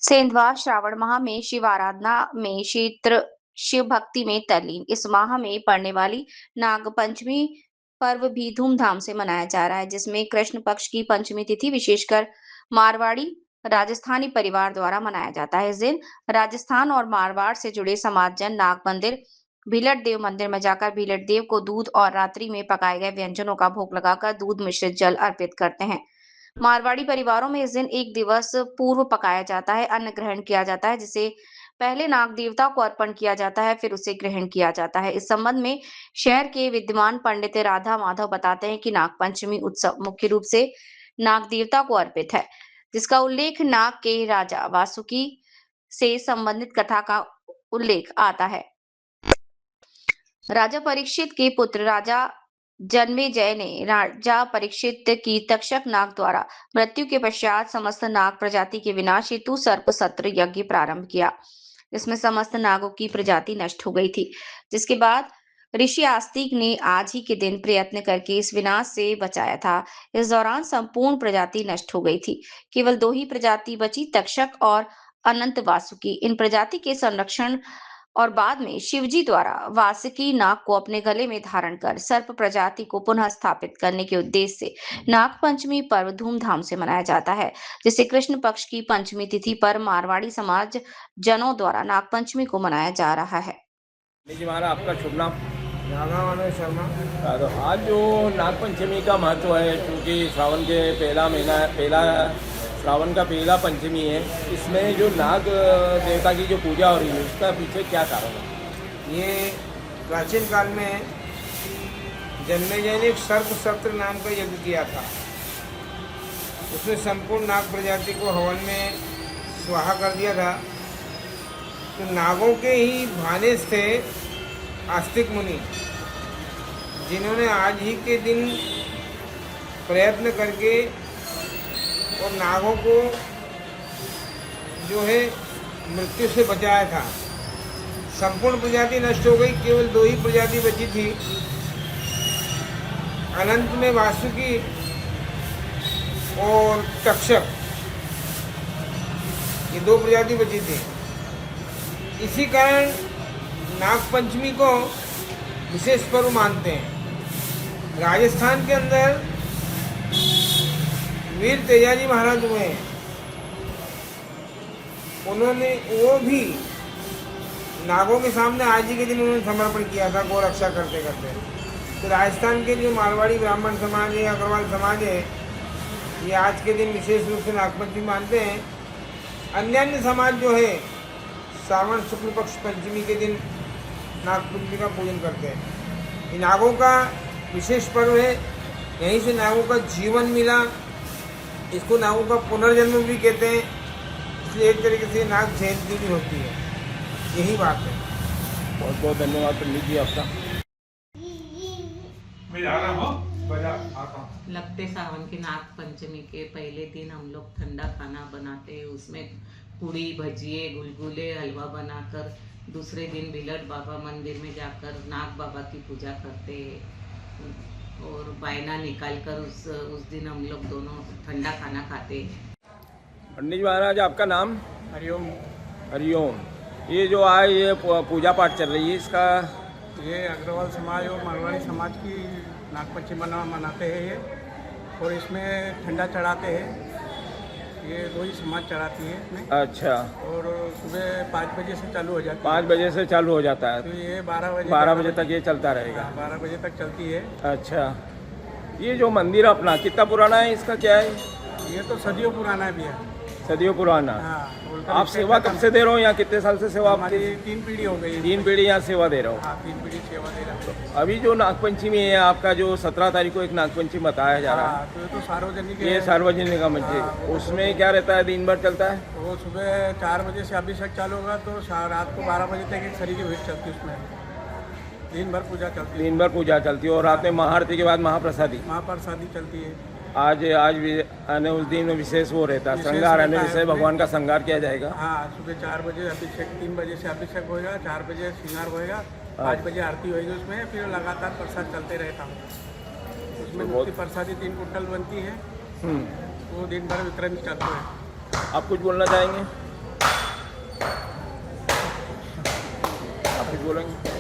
सेंधवा श्रावण माह में शिव आराधना में क्षेत्र शिव भक्ति में तल्लीन। इस माह में पड़ने वाली नाग पंचमी पर्व भी धूमधाम से मनाया जा रहा है, जिसमें कृष्ण पक्ष की पंचमी तिथि विशेषकर मारवाड़ी राजस्थानी परिवार द्वारा मनाया जाता है। इस दिन राजस्थान और मारवाड़ से जुड़े समाजजन नाग मंदिर भीलट देव मंदिर में जाकर भीलट देव को दूध और रात्रि में पकाए गए व्यंजनों का भोग लगाकर दूध मिश्रित जल अर्पित करते हैं। मारवाड़ी परिवारों में इस दिन एक दिवस पूर्व पकाया जाता है, अन्न ग्रहण किया जाता है, जिसे पहले नाग देवता को अर्पण किया जाता है, फिर उसे ग्रहण किया जाता है। इस संबंध में शहर के विद्यमान पंडित राधा माधव बताते हैं कि नाग पंचमी उत्सव मुख्य रूप से नाग देवता को अर्पित है, जिसका उल्लेख नाग के राजा वासुकी से संबंधित कथा का उल्लेख आता है। राजा परीक्षित के पुत्र राजा जन्मेजय ने राजा परीक्षित की तक्षक नाग द्वारा मृत्यु के पश्चात समस्त नाग प्रजाति के विनाश हेतु सर्प सत्र यज्ञ प्रारंभ किया, जिसमें समस्त नागों की प्रजाति नष्ट हो गई थी। जिसके बाद ऋषि आस्तिक ने आज ही के दिन प्रयत्न करके इस विनाश से बचाया था। इस दौरान संपूर्ण प्रजाति नष्ट हो गई थी, केवल 2 ही प्रजाति बची, तक्षक और अनंत वासुकी। इन प्रजाति के संरक्षण और बाद में शिवजी द्वारा वासुकी नाग को अपने गले में धारण कर सर्प प्रजाति को पुनः स्थापित करने के उद्देश्य से नाग पंचमी पर्व धूमधाम से मनाया जाता है, जिसे कृष्ण पक्ष की पंचमी तिथि पर मारवाड़ी समाज जनों द्वारा नाग पंचमी को मनाया जा रहा है। जी महाराज, आपका शुभ नाम? राधा शर्मा। तो आज जो नाग पंचमी का महत्व है, क्योंकि श्रावण के पहला महीना श्रावण का पहला पंचमी है, इसमें जो नाग देवता की जो पूजा हो रही है उसका पीछे क्या कारण है? ये प्राचीन काल में जन्मेजय ने सर्प सत्र नाम का यज्ञ किया था। उसमें संपूर्ण नाग प्रजाति को हवन में स्वाहा कर दिया था। तो नागों के ही भानेज थे आस्तिक मुनि, जिन्होंने आज ही के दिन प्रयत्न करके और नागों को जो है मृत्यु से बचाया था। संपूर्ण प्रजाति नष्ट हो गई, केवल 2 ही प्रजाति बची थी। अनंत में वासुकी और तक्षक, ये 2 प्रजाति बची थी। इसी कारण नाग पंचमी को विशेष पर्व मानते हैं। राजस्थान के अंदर वीर तेजाजी महाराज हुए हैं, वो भी नागों के सामने आज ही के दिन उन्होंने समर्पण किया था, गौ रक्षा करते करते। तो राजस्थान के जो मारवाड़ी ब्राह्मण समाज है, अग्रवाल समाज है, ये आज के दिन विशेष रूप से नागपंचमी मानते हैं। अन्य समाज जो है श्रावण शुक्ल पक्ष पंचमी के दिन नागपंचमी का पूजन करते हैं। ये नागों का विशेष पर्व है, यहीं से नागों का जीवन मिला, इसको नागों का पुनर्जन्म भी कहते हैं, इसलिए एक तरीके से नाग जयंती भी होती है। यही बात है। बहुत बहुत धन्यवाद पंडित जी आपका। लगते सावन के नाग पंचमी के पहले दिन हम लोग ठंडा खाना बनाते हैं, उसमें पूड़ी भजिए गुलगुले हलवा बनाकर दूसरे दिन बिलट बाबा मंदिर में जाकर नाग बाबा की पूजा करते हैं और बायना निकाल कर उस दिन हम लोग दोनों ठंडा खाना खाते हैं। पंडित जी महाराज, आपका नाम? हरिओम। हरिओम। ये जो आज ये पूजा पाठ चल रही है, इसका? ये अग्रवाल समाज और मारवाड़ी समाज की नागपंचमी मनाते हैं ये, और इसमें ठंडा चढ़ाते हैं। ये 2 ही समाज चढ़ाती है इसमें। अच्छा। और सुबह 5 बजे से चालू हो जाती है। 5 बजे से चालू हो जाता है, तो ये 12 बजे तक ये चलता रहेगा। 12 बजे तक चलती है। अच्छा। ये जो मंदिर अपना कितना पुराना है, इसका क्या है? ये तो सदियों पुराना भी है। सदियों पुराना। हाँ। आप सेवा कब से दे रहे हो? यहाँ कितने साल से सेवा आपकी? 3 पीढ़ी हो गई। 3 पीढ़ी यहाँ सेवा दे रहे हो? हाँ, 3 पीढ़ी सेवा दे रहा हूँ। अभी जो नागपंचमी है आपका, जो 17 तारीख को एक नागपंचमी बताया जा रहा है, तो ये तो सार्वजनिक ये सार्वजनिक का मंदिर, उसमें क्या रहता है? दिन भर चलता है? वो सुबह 4 बजे से अभिषेक चालू होगा, तो रात को 12 बजे तक एक सरी की भीड़ चलती है। उसमें दिन भर पूजा चलती है। दिन भर पूजा चलती है और रात में महाआरती के बाद महाप्रसादी चलती है। आज भी आने उस दिन में विशेष वो रहता है, श्रृंगार आने विशेष भगवान का श्रृंगार किया जाएगा। हाँ, सुबह 4 बजे अभिषेक, 3 बजे से अभिषेक होएगा, 4 बजे श्रृंगार होएगा 5 बजे आरती होगी उसमें, फिर लगातार प्रसाद चलते रहता हूँ। उसमें बहुत- मुक्ति प्रसादी 3 कुंटल बनती है, वो दिन भर वितरण चलते हैं। आप कुछ बोलना चाहेंगे? आप कुछ बोलेंगे?